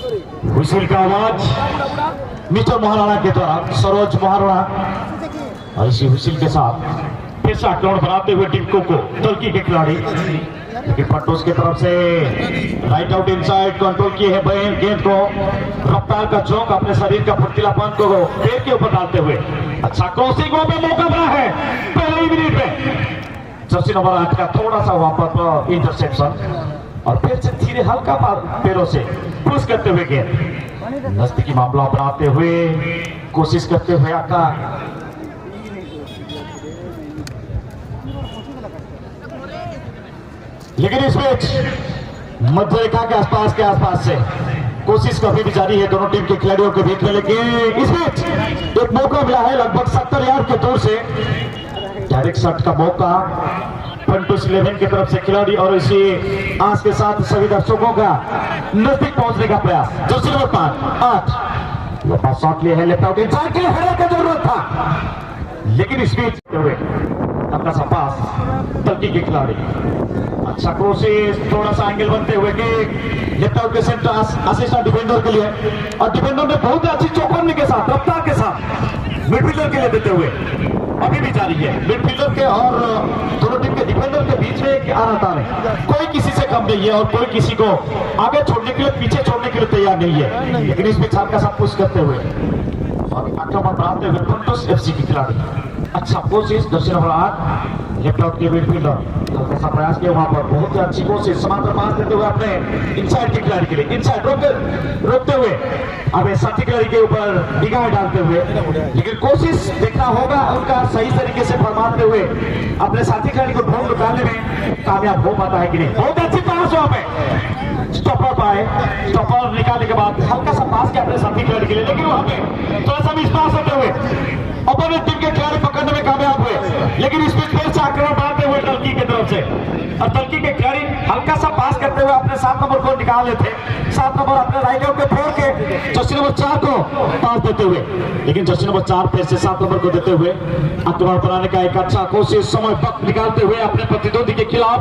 हुइसिल का आवाज मिस्टर महाराणा के द्वारा, सरोज महाराणा। और इसी हुइसिल के साथ फिर से आक्रमण बनाते हुए टीम कोको टर्की के खिलाड़ी, लेकिन फटोस की तरफ से राइट आउट इनसाइड कंट्रोल किए है बहन गेंद को, रफ्तार का चौक अपने शरीर का फुर्तीलापन को पैर के ऊपर डालते हुए अच्छा क्रॉसिंग में मौका बना है पहले ही मिनट में। जर्सी नंबर 8 का थोड़ा सा वहां पर इंटरसेप्शन और फिर से धीरे हल्का पैरों से पुश करते हुए गेंद नजदीकी मामला बनाते हुए कोशिश करते हुए आका, लेकिन इस मैच मध्य रेखा के आसपास से कोशिश काफी भी जारी है दोनों टीम के खिलाड़ियों के बीच में। लेकिन इस मैच एक मौका मिला है लगभग 70 यार्ड के दूर से डायरेक्ट शॉट का मौका फंटूस 11 की तरफ से खिलाड़ी, और इसी आस के साथ सभी दर्शकों का नजदीक पहुंचने का प्रयास। जर्सी नंबर 5 लंबा शॉट लिया है, लेफ्ट आउट इनसाइड के लिए हेडर की जरूरत था, लेकिन इस बीच अपना सा पास टर्की के खिलाड़ी अच्छा कोशिश, थोड़ा सा एंगल बनते हुए कि लेफ्ट आउट के सेंटर असिस्टेंट डिफेंडर के लिए, और डिफेंडर ने बहुत अच्छी चौकन्नी के साथ रफ्तार के साथ मिडफील्डर के लिए देते हुए अभी भी जारी है। मिडफील्डर के और दोनों टीम के डिफेंडर के बीच में एक आना-ताना है, कोई किसी से कम नहीं है और कोई किसी को आगे छोड़ने के लिए पीछे छोड़ने के लिए तैयार नहीं है। लेकिन इस बीच का सब कुछ करते हुए और आक्रमण बढ़ाते हुए फंटूस एफसी के खिलाड़ी अच्छा कोशिश। जर्सी नंबर 8 लेफ्ट आउट के मिडफील्डर हल्का सा प्रयास किया वहां पर, बहुत ही अच्छी कोशिश समांतर पास देते हुए अपने इनसाइड के खिलाड़ी के लिए इनसाइड रोकते हुए अब साथी खिलाड़ी के ऊपर निगाह डालते हुए, लेकिन कोशिश देखना होगा उनका सही तरीके से फरमाते हुए अपने साथी खिलाड़ी को ढूंढ निकालने में कामयाब हो पाता है कि नहीं। बहुत अच्छी पास वहां पे स्टॉपर पाए, स्टॉपर निकालने के बाद हल्का सा पास किया अपने साथी खिलाड़ी के लिए, लेकिन वहां पे थोड़ा सा मिस पास होते हुए अपोनेंट टीम के खिलाड़ी पकड़ने में कामयाब हुए। लेकिन इस बीच फिर से आक्रमण बढ़ाते हुए टर्की की तरफ से, और टर्की के खिलाड़ी हल्का सा पास करते हुए अपने 7 नंबर को निकाल लेते, 7 नंबर अपने राइट आउट के फोड़ के जर्सी नंबर 4 को पास देते हुए, लेकिन जर्सी नंबर 4 फिर से 7 नंबर को देते हुए आक्रमण बनाने का एक अच्छा कोशिश, समय वक्त निकालते हुए अपने प्रतिद्वंदी के खिलाफ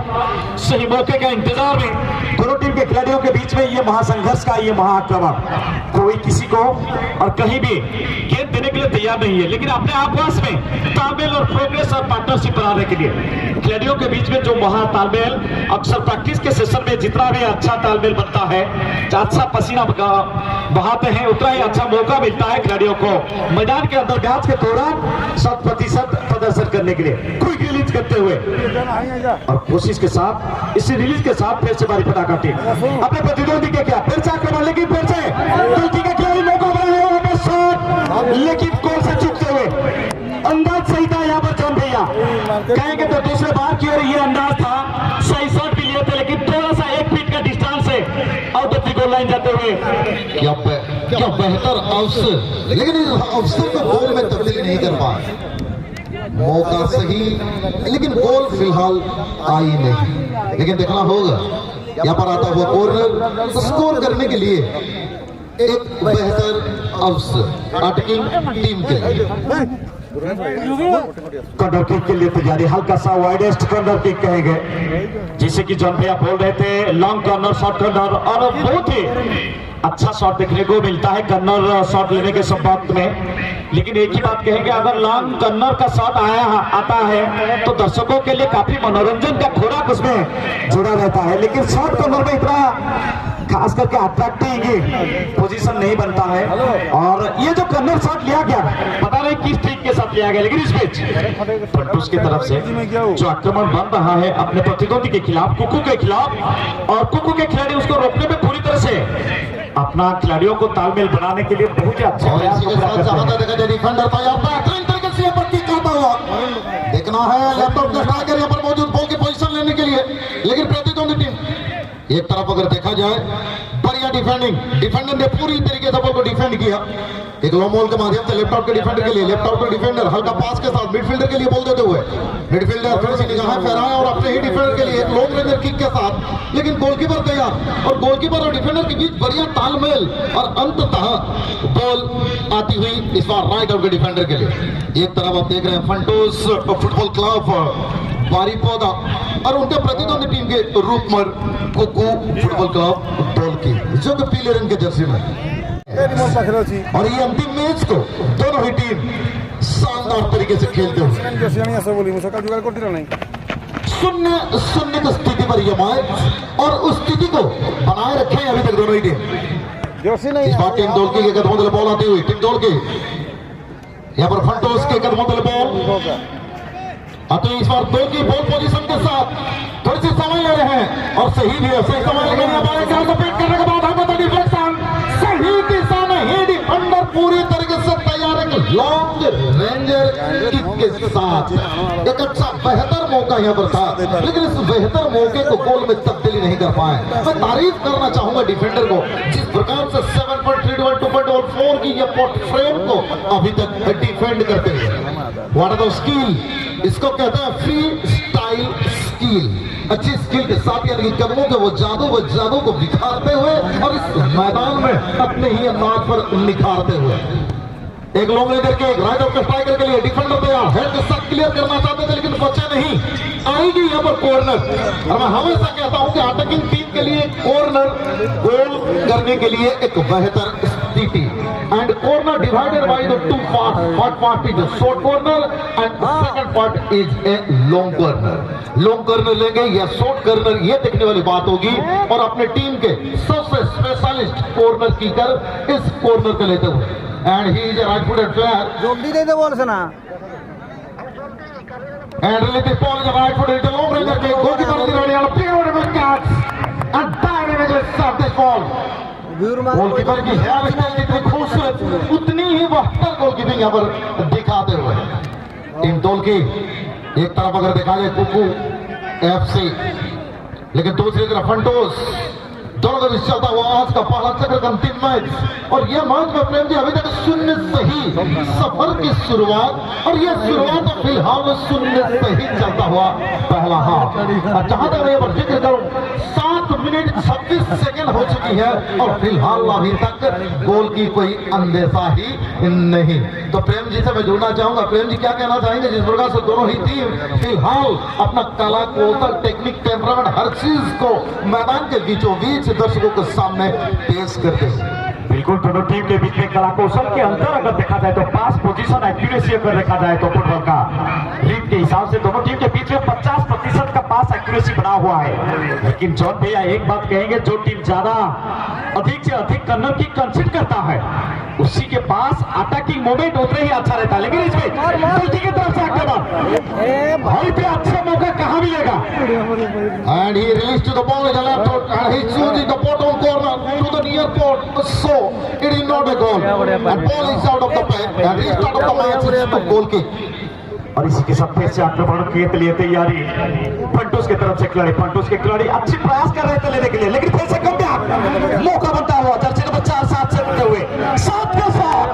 सही मौके का इंतजार में दोनों टीम के खिलाड़ियों के बीच में ये महासंघर्ष का ये महाआक्रमण, कोई किसी को और कहीं भी गेंद देने के लिए तैयार नहीं है, लेकिन अपने आपस में तालमेल और प्रोग्रेस और पार्टनरशिप बनाने के लिए खिलाड़ियों के बीच में जो वहां तालमेल अक्सर प्रैक्टिस के सेशन में जितना भी अच्छा तालमेल बनता है, अच्छा पसीना बहाते हैं, उतना ही अच्छा मौका मिलता है खिलाड़ियों को मैदान के अंदर मैच के दौरान 100% प्रदर्शन करने के लिए क्विक रिलीज करते हुए और कोशिश के साथ इसी रिलीज के साथ फिर से बारी पटाखा टीम अपने प्रतिद्वंदी के क्या फिर से आक्रमण, लेकिन फिर से टर्की के खिलाड़ी मौका बनाए वहां पे शॉट, लेकिन गोल से चूकते हुए अंदाज सही था यहाँ पर जॉन भैया कहेंगे तो दूसरे बार की ओर ये अंदाज था, सही शॉट भी लिए थे, लेकिन थोड़ा सा 1 फीट का डिस्टेंस से out of the goal line जाते हुए क्या बेहतर अवसर, लेकिन इस अवसर को गोल में तब्दील नहीं कर पाए। मौका सही लेकिन गोल फिलहाल आई नहीं, लेकिन देखना होगा यहाँ पर आता हुआ कॉर्नर स्कोर करने के लिए एक बेहतर अवसर अटैकिंग टीम के लिए। कॉर्नर किक के लिए तैयारी, हल्का सा वाइडेस्ट कॉर्नर किक कहेंगे, जिसे कि जॉन भैया बोल रहे थे लॉन्ग कॉर्नर शॉर्ट कॉर्नर, और बहुत ही अच्छा शॉट देखने को मिलता है कॉर्नर शॉट लेने के संबंध में। लेकिन एक ही बात कहेंगे, अगर लॉन्ग कॉर्नर का शॉट आता है तो दर्शकों के लिए काफी मनोरंजन का खोराक उसमें जुड़ा रहता है, लेकिन शॉर्ट कॉर्नर में इतना खास करके अट्रैक्टिव पोजीशन नहीं बनता है। और ये जो कॉर्नर शॉट लिया गया पता नहीं किस ट्रिक के साथ लिया गया, लेकिन इस बीच फंटूस की तरफ से जो आक्रमण बन रहा है अपने प्रतिद्वंदी के खिलाफ, कुकू के खिलाफ, और कुकू के खिलाड़ी उसको रोकने में पूरी तरह से अपना खिलाड़ियों को तालमेल बनाने के लिए बहुत ही अच्छा प्रयास देखना है लैपटॉप के स्ट्राइकर यहाँ पर मौजूद बॉल की पोजीशन लेने के लिए, लेकिन प्रतिद्वंदी टीम एक तरफ अगर देखा जाए बढ़िया डिफेंडर ने पूरी तरीके से बॉल को डिफेंड किया, एक लो बॉल के माध्यम से लेफ्ट आउट के डिफेंडर के लिए, लेफ्ट आउट के डिफेंडर हल्का पास के साथ मिडफील्डर के लिए बॉल देते हुए मिडफील्डर फिर से निगाहें फहराए और अपने ही डिफेंडर के लिए एक लॉन्ग रेंजर किक के साथ, लेकिन गोलकीपर तैयार, और गोलकीपर और डिफेंडर के बीच बढ़िया तालमेल, और अंततः बॉल आती हुई इस बार राइट आउट के डिफेंडर के लिए। एक तरफ आप देख रहे हैं फंटूस फुटबॉल क्लब बारी पौधा और उनके प्रतिद्वंदी टीम के रूपमर कुकू फुटबॉल क्लब ढोलकी जो कि पीले रंग के जर्सी में। और ये अंतिम मैच को दोनों ही टीम शानदार तरीके से खेलते हुए 0-0 की स्थिति पर यह मैच और उस स्थिति को बनाए रखे हैं अभी तक दोनों ही टीम। इस बार टीम ढोलकी के कदमों तले बॉल आती हुई टीम ढोलकी यहाँ पर फंटोस के कदमों तले बॉल आते इस बार ढोलकी बॉल पोजीशन के साथ थोड़ी सी समय ले रहे हैं और सही भी है, सही समय लेकिन करने के बाद हमको डिफ्लेक्शन सही दिशा में ही डिफेंडर पूरी तरीके से तैयार है लॉन्ग रेंजर किक के साथ एक अच्छा बेहतर मौका यहाँ पर था लेकिन इस बेहतर मौके को गोल में तब्दीली नहीं कर पाए। मैं तारीफ करना चाहूंगा डिफेंडर को जिस प्रकार से 7.3-2.4 की ये पॉट फ्रेम को अभी तक डिफेंड करते हैं। व्हाट आर द स्किल, इसको कहते हैं फ्री स्टाइल स्किल। अच्छी स्किल के साथ यानी कदमों के वो जादू को निखारते हुए और इस मैदान में अपने ही अंदाज पर निखारते हुए एक लॉन्ग लेकर के एक राइट ऑफ स्ट्राइकर के लिए डिफेंडर तैयार हेड के साथ क्लियर करना चाहते थे लेकिन बचे नहीं। आएगी यहाँ पर कॉर्नर और मैं हमेशा कहता हूं कि अटैकिंग टीम के लिए कॉर्नर गोल करने के लिए एक बेहतर स्थिति and corner divided by the two part. First part is a short corner and second part is a long corner. Long corner लेंगे या शॉर्ट कॉर्नर ये देखने वाली बात होगी और अपने टीम के सबसे स्पेशलिस्ट कॉर्नर कीपर इस कॉर्नर को लेते हुए and he is a right-footed player. জলদি দিতে বলছে না And really this ball is a right-footed. It's a long range kick. Goalkeeper is ready on a beautiful catch and dynamically serve this ball. Goalkeeper की hair style जितनी खूबसूरत उतनी ही बेहतर goalkeeping यहाँ पर दिखाते हुए टीम ढोलकी एक तरफ अगर देखा जाए कुकू एफसी लेकिन दूसरी तरफ फंटोस दोनों का बीच चलता हुआ आज का पहला चक्र का अंतिम मैच और यह मैच में प्रेम जी अभी तक 0 से ही सफर की शुरुआत और यह शुरुआत फिलहाल 0 से ही चलता हुआ पहला हाफ। जहां तक मैं पर जिक्र करूं 7 मिनट 26 सेकंड हो चुकी है और फिलहाल अभी तक गोल की कोई अंदेशा ही नहीं। तो प्रेम जी से मैं जुड़ना चाहूंगा। प्रेम जी क्या कहना चाहेंगे जिस प्रकार से दोनों ही टीम फिलहाल अपना कला कौशल टेक्निक टेम्परामेंट हर चीज को मैदान के बीचों बीच दर्शकों के सामने पेश करते हैं। बिल्कुल दोनों टीम के बीच में कला कौशल के अंतर अगर देखा जाए तो पास पोजीशन एक्यूरेसी अगर देखा जाए तो फुटबॉल का लीग के हिसाब से दोनों टीम के बीच में 50% का पास एक्यूरेसी बना हुआ है। लेकिन जॉन भैया एक बात कहेंगे जो टीम ज्यादा अधिक से अधिक कर्नर की कंसीड करता है उसी के पास अटैकिंग मोमेंट उतने ही अच्छा रहता है। लेकिन इसमें गलती की तरफ से आक्रमण भाई पे अच्छा मौका कहां मिलेगा and he released to the ball in the left foot and he choosing the bottom corner to the near post so it is not a goal and ball is out of the play and restart of the match is a goal kick। और इसी के साथ फिर से आक्रमण के लिए तैयारी फंटोस की तरफ से खिलाड़ी फंटोस के खिलाड़ी अच्छी प्रयास कर रहे थे लेने के लिए लेकिन फिर से कम मौका बनता हुआ जर्सी नंबर 4 7 से बनते हुए 7 के साथ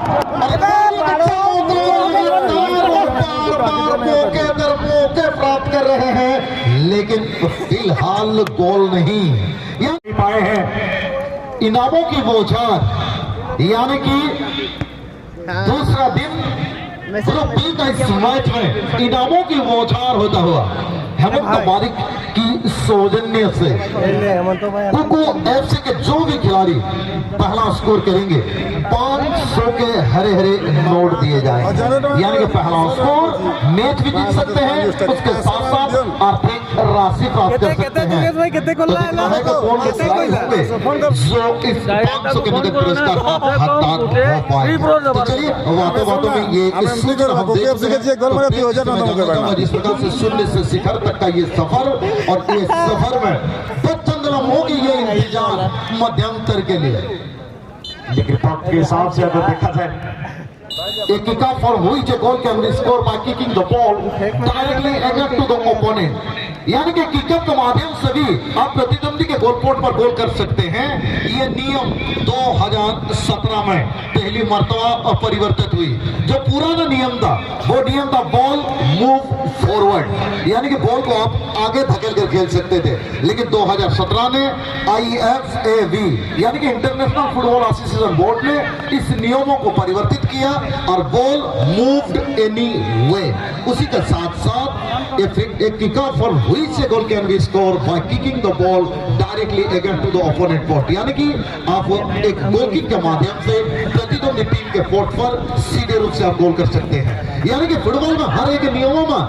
मौके प्राप्त कर रहे हैं लेकिन फिलहाल गोल नहीं पाए हैं। इनामों की बौछार यानी कि दूसरा दिन ग्रुप बी का इस मैच में इनामों की बौछार होता हुआ हेमंत मालिक की सौजन्य से कुकू एफसी के जो भी खिलाड़ी पहला स्कोर करेंगे 500 के हरे हरे नोट दिए जाएंगे यानी कि पहला स्कोर मैच भी जीत सकते हैं उसके साथ साथ आर्थिक राशि प्राप्त कर सकते हैं। जो इस 500 के नगद पुरस्कार हकदार हो पाए। तो चलिए बातों में ये इस सीजन हम जिस प्रकार से शून्य से शिखर तक का ये सफर और ये सफर में बच्चन होगी ये इंतजार मध्यंतर के लिए लेकिन के हिसाब से अगर देखा जाए एक kickoff for which goal can be scored by kicking the ball directly against to the opponent यानी कि किकअप के माध्यम से भी आप प्रतिद्वंदी के गोल पोस्ट पर गोल कर सकते हैं। ये नियम 2017 में पहली मर्तबा परिवर्तित हुई। जो पुराना नियम था वो नियम था बॉल मूव फॉरवर्ड यानी कि बॉल को आप आगे धकेल कर खेल सकते थे लेकिन 2017 ने IFAB यानी कि इंटरनेशनल फुटबॉल एसोसिएशन बोर्ड ने इस नियमों को परिवर्तित किया और बॉल मूव्ड एनी वे। उसी के साथ साथ एक kick off for which a goal can be scored by kicking the ball directly against to the opponent post, यानी कि आप एक गोल किक के माध्यम से प्रतिद्वंदी टीम के पोस्ट पर सीधे रूप से आप गोल कर सकते हैं। यानी कि फुटबॉल में हर एक नियमों में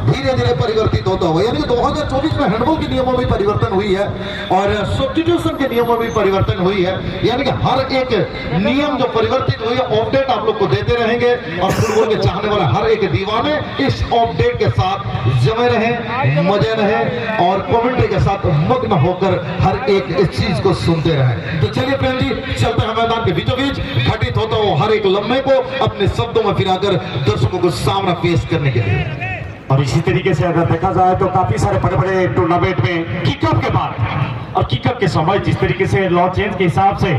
धीरे धीरे परिवर्तित होता हुआ, यानी कि 2024 में हैंडबॉल के नियमों में परिवर्तन हुई है और सब्स्टिट्यूशन के नियमों में परिवर्तन हुई है। यानी कि हर एक नियम जो परिवर्तित हुई है अपडेट आप लोग को देते रहेंगे और फुटबॉल के चाहने वाले हर एक दीवाने इस अपडेट के साथ जमे रहे, मजे रहे और कमेंट्री के साथ मग्न होकर हर एक इस चीज को सुनते रहे। तो चलिए प्रेम जी, चलते हैं मैदान के बीचों बीच घटित होता हुआ हर एक लम्हे को अपने शब्दों में फिराकर दर्शकों को सामना पेश करने के लिए। और इसी तरीके से अगर देखा जाए तो काफी सारे बड़े बड़े टूर्नामेंट में किकअप के बाद और किकअप के समय जिस तरीके से लॉ चेंज के हिसाब से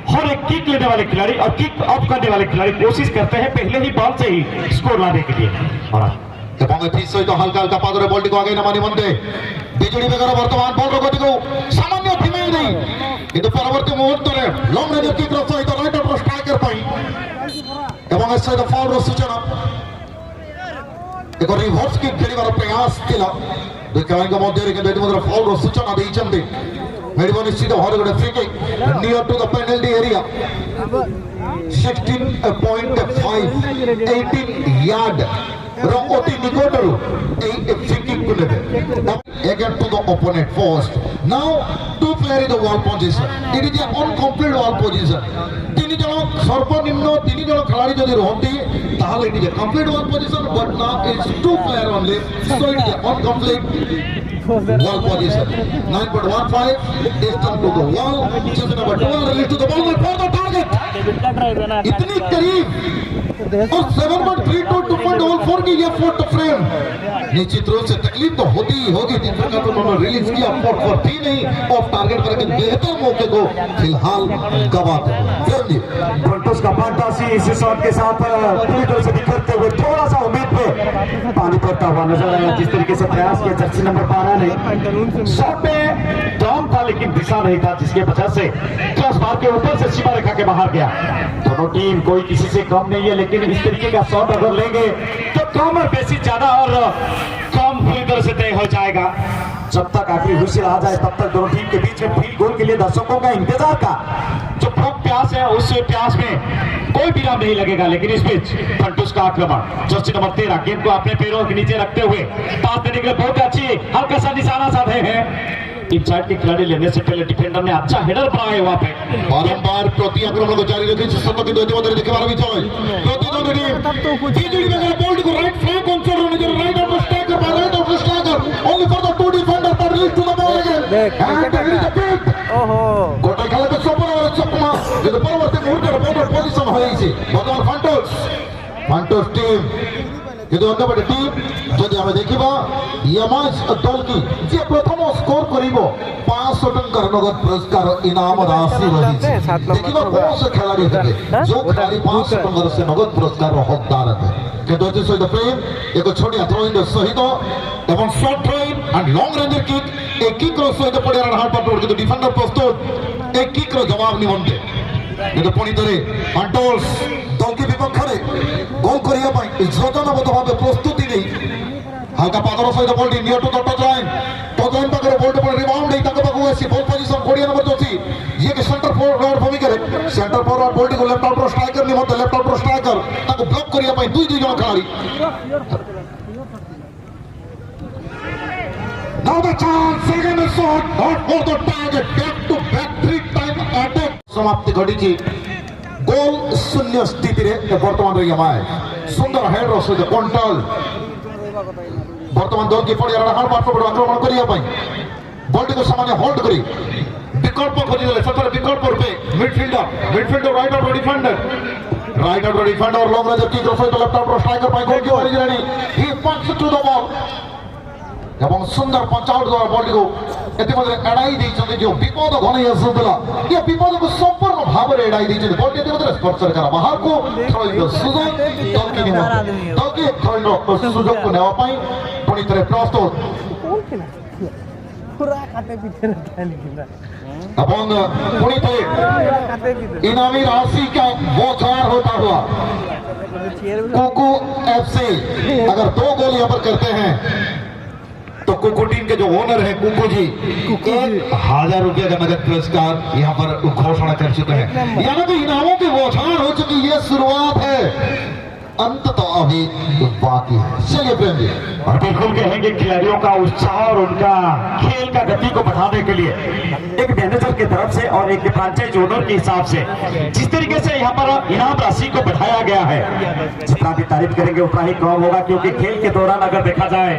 हर एक किक लेने वाले खिलाड़ी और किक अप करने वाले खिलाड़ी कोशिश करते हैं पहले ही बॉल से ही स्कोर लाने के लिए। और हल्का हल्का पादरे बॉल को आगे नमानी बंदे बिजुड़ी बेगर वर्तमान बॉल गति को सामान्य थीमे नहीं किंतु परवर्ती मुहूर्त में लॉन्ग रेंज किक सहित राइट अपर स्ट्राइकर पाई एवं इस सहित फाउल रो सूचना एक रिवर्स किक खेलिबार प्रयास थिला दुई खेलाड़ी मध्य किंतु मध्य फाउल रो सूचना देइचंती मेडिबो निश्चित भाव गोटे free kick near to the penalty area 16.5 18 yard अति निकटरू फ्री किक को लेबे against to the opponent post. Now two player in the wall position. It is an incomplete wall position. तीन जन सर्वनिम्न तीन जन खिलाड़ी जदि रहती ताहले it is a complete wall position, but now it's two player only, so it is an incomplete wall position. 9.15 distance to the wall. Choose number 2 release to the ball for the target. इतनी करीब और 7.3 to 2.14 की ये fourth frame निश्चित रूप से तकलीफ तो होती ही होगी। जिन प्रकार तो उन्होंने रिलीज किया फोर्थ पर थी नहीं ऑफ टारगेट करके बेहतर मौके को फिलहाल गवाते फंटूस का फंटासी इस शॉट के साथ पूरी तरह से बिखरते हुए थोड़ा सा उम्मीद पे पानी पड़ता हुआ नजर आया। जिस तरीके से प्रयास किया जर्सी नंबर 12 ने शॉट में दम था लेकिन दिशा नहीं था, जिसके वजह से क्रॉस बार के ऊपर से सीमा रेखा के बाहर गया। दोनों टीम कोई किसी से कम नहीं है, लेकिन इस तरीके का शॉट अगर लेंगे तो कम और बेसी ज्यादा और कम पूरी तरह से तय हो जाएगा। जब तक आखिरी हुइसल आ जाए तब तक दोनों टीम के बीच में फील्ड गोल के लिए दर्शकों का इंतजार का जो भूख प्यास है उस प्यास में कोई विराम नहीं लगेगा। लेकिन इस बीच फंटूस का आक्रमण जर्सी नंबर 13 गेंद को अपने पैरों के नीचे रखते हुए पास देने के लिए बहुत अच्छी हल्का सा निशाना साधे हैं। इनसाइड के खिलाड़ी लेने से पहले डिफेंडर ने अच्छा हेडर बनाया वहां पे बारंबार प्रति आक्रमण को जारी रखी सत्ता की द्वैत मध्य देखिबार विषय प्रतिद्वंदी टीम बिजुली बेगर बॉल को राइट फ्लैंक कंट्रोल होने जो right of striker by right of striker only for the two defender पर release to the ball again ओहो गोटे खेल के सपन और चकमा जो परवर्ती मुहूर्त में बॉल पोजीशन हो जाई वर्तमान फंटोस टीम किंतु अन्य बड़े टीम जदि आम देखा यमाज दल की जे प्रथम स्कोर करिबो 500 टंका नगद पुरस्कार इनाम राशि रही देखिबा कौन से खिलाड़ी हेबे जो खिलाड़ी 500 टंका से नगद पुरस्कार हकदार हेबे किंतु एते सहित प्रेम एक छोटिया थ्रोइंग सहित एवं short throwing and long range kick एक किक रो सहित पड़ियार हाथ पर किंतु डिफेंडर प्रस्तुत एक किक रो जवाब निमंते किंतु पुणी थे फंटोस दल के विपक्ष में गोल करने योजनाबद्ध भाव प्रस्तुति नहीं हल्का पादर सहित ball near to the touch line पाखर बॉल पर रिबाउंड नहीं पाखक आसी बॉल पोजीशन 20 नंबर अच्छी ये कि सेंटर फॉरवर्ड भूमिका सेंटर फॉरवर्ड बॉल को लेफ्ट आउटर स्ट्राइकर निमंते लेफ्ट आउटर स्ट्राइकर ताको ब्लॉक करने दुई दुई जन खिलाड़ी Now the chance, second shot, not for the target, back to back 3 time attack. समाप्ति घटी थी गोल शून्य स्थिति रे वर्तमान रही हमारे सुंदर हेड रो सहित कंट्रोल वर्तमान दल की पड़ियार हार पार पर आक्रमण करिया पई बॉल को सामान्य होल्ड करी विकल्प खोजी देले सतर विकल्प पे midfielder right out defender long range kick सहित लेफ्ट आउट स्ट्राइकर पाई गोल की मारी जानी ही पंच टू द बॉल एवं सुंदर पंच आउट द्वारा बॉल को एतिमध्ये एडाई दैछन्ते जो विपद घनै आसुतला ये विपद को संपूर्ण भाव रे एडाई दैछन्ते बॉल एतिमध्ये स्पर्श करा बाहर को थ्रोइंग सुजोग दल के थ्रोइंग सुजोग को नेवा पई पुणी तरे प्रस्तुत पूरा काटे पीछे रहता है लेकिन अपन पुणी तरे इनामी राशि का बौछार होता हुआ कुकू एफसी अगर 2 गोल यहाँ पर करते हैं तो कुकू टीम के जो ओनर है कुकू जी 1000 रुपये का नगद पुरस्कार यहाँ पर घोषणा कर चुके हैं। यानी कि इनामों की बौछार हो चुकी ये शुरुआत है, अंत तो अभी बाकी है। चलिए प्रेम जी, और बिल्कुल कहेंगे खिलाड़ियों का उत्साह और उनका खेल का गति को बढ़ाने के लिए एक मैनेजर की तरफ से और एक फ्रेंचाइज ओनर के हिसाब से जिस तरीके से यहाँ पर इनाम राशि को बढ़ाया गया है, जितना भी तारीफ करेंगे उतना ही कम होगा, क्योंकि खेल के दौरान अगर देखा जाए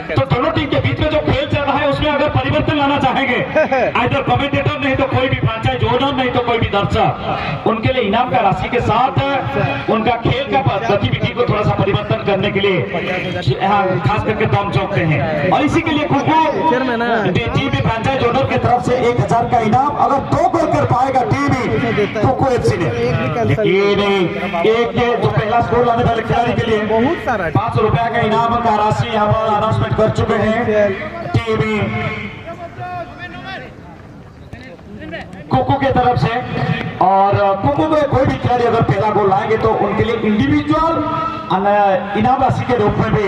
तो दोनों टीम के बीच में जो खेल चल रहा है उसमें अगर परिवर्तन लाना चाहेंगे आइदर कमेंटेटर नहीं तो कोई भी फ्रेंचाइज ओनर नहीं तो कोई भी दर्शक, उनके लिए इनाम का राशि के साथ उनका खेल का गतिविधि को थोड़ा सा परिवर्तन करने के लिए यहाँ खास करके दम चौंकते हैं। और इसी के लिए टीम फ्रेंचाइज ओनर की तरफ से 1000 का इनाम, अगर 2 गोल कर पाएगा टीम कुकू एफसी ने, लेकिन एक जो पहला स्कोर लाने वाले खिलाड़ी के लिए 500 रुपया का इनाम का राशि यहाँ पर अनाउंसमेंट कर चुके हैं टीम कुकू के तरफ से। और कुकू में कोई भी खिलाड़ी अगर पहला गोल लाएंगे तो उनके लिए इंडिविजुअल इनाम राशि के रूप में भी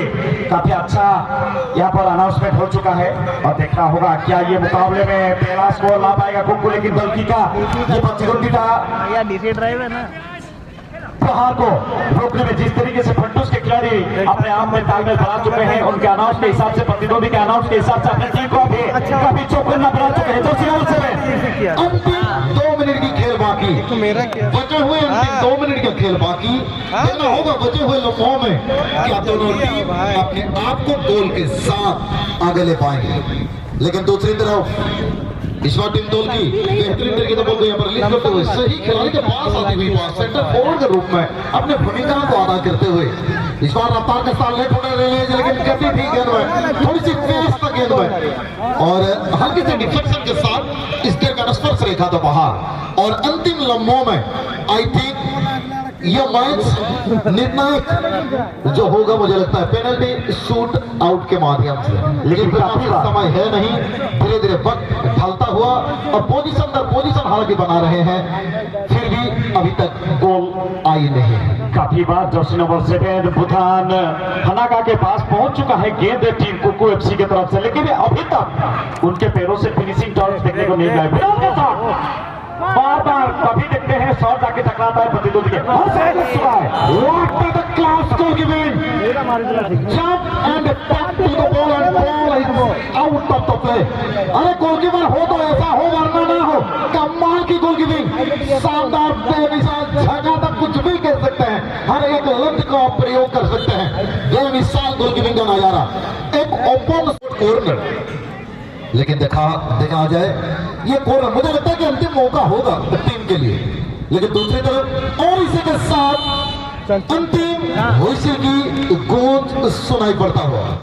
काफी अच्छा यहाँ पर अनाउंसमेंट हो चुका है। और देखना होगा क्या ये मुकाबले में पहला स्कोर ला पाएगा कुकू, लेकिन बल्कि का ये प्रतिद्वंदिता प्रहार को रोकने में जिस तरीके से फंटूस के खिलाड़ी अपने आप में तालमेल बना चुके हैं, उनके अनाउंस के हिसाब से प्रतिद्वंदी के अनाउंस के हिसाब से अपनी टीम को भी काफी चौकन्ना बना चुके हैं। अंतिम 2 मिनट की खेल बाकी, बचे हुए अंतिम 2 मिनट का खेल बाकी, देखना होगा बचे हुए लोगों में क्या दोनों टीम अपने आप को गोल के साथ आगे ले पाएंगे। लेकिन दूसरी तरफ इस बार टीम दौल की बेहतरीन तरीके से बोलते हैं रिलीज करते हुए सही खिलाड़ी के पास आती हुई पास सेंटर फॉरवर्ड के रूप में अपने भूमिका को अदा करते हुए इस बार रफ्तार के साथ लेट होने रहे हैं, लेकिन गति थी गेंद में, थोड़ी सी तेज था गेंद में और हल्के से डिफ्लेक्शन के साथ इस गेंद का स्पर्श रेखा था बाहर। और अंतिम लम्हों में आई थिंक यह मैच निर्णायक जो होगा मुझे लगता है पेनल्टी शूट आउट के माध्यम से, लेकिन काफी समय है नहीं, धीरे धीरे वक्त ढलता हुआ और पोजीशन दर पोजीशन हालांकि बना रहे हैं, फिर भी अभी तक गोल आई नहीं है। काफी बार जर्सी नंबर 7 बुधान हनाका के पास पहुंच चुका है गेंद टीम कुकू एफसी की तरफ से, लेकिन अभी तक उनके पैरों से फिनिशिंग टर्न्स देखने को नहीं मिला। बार बार कभी देखते हैं शॉट जाके टकराता है प्रतिद्वंदी के, क्लास को giving jump and tap to the ball and ball is out of the play. अरे गोलकीपर हो तो ऐसा हो वरना ना हो, कमाल की गोल गिविंग, शानदार बेमिसाल जगह तक कुछ भी कह सकते हैं, हर एक लफ्ज का प्रयोग कर सकते हैं, बेमिसाल गोल गिविंग का नजारा, एक ओपन कॉर्नर। लेकिन देखा जाए ये कॉर्नर मुझे लगता है कि अंतिम मौका होगा टीम के लिए, लेकिन दूसरी तरफ और इसी के साथ अंतिम हुइसल की गूंज सुनाई पड़ता हुआ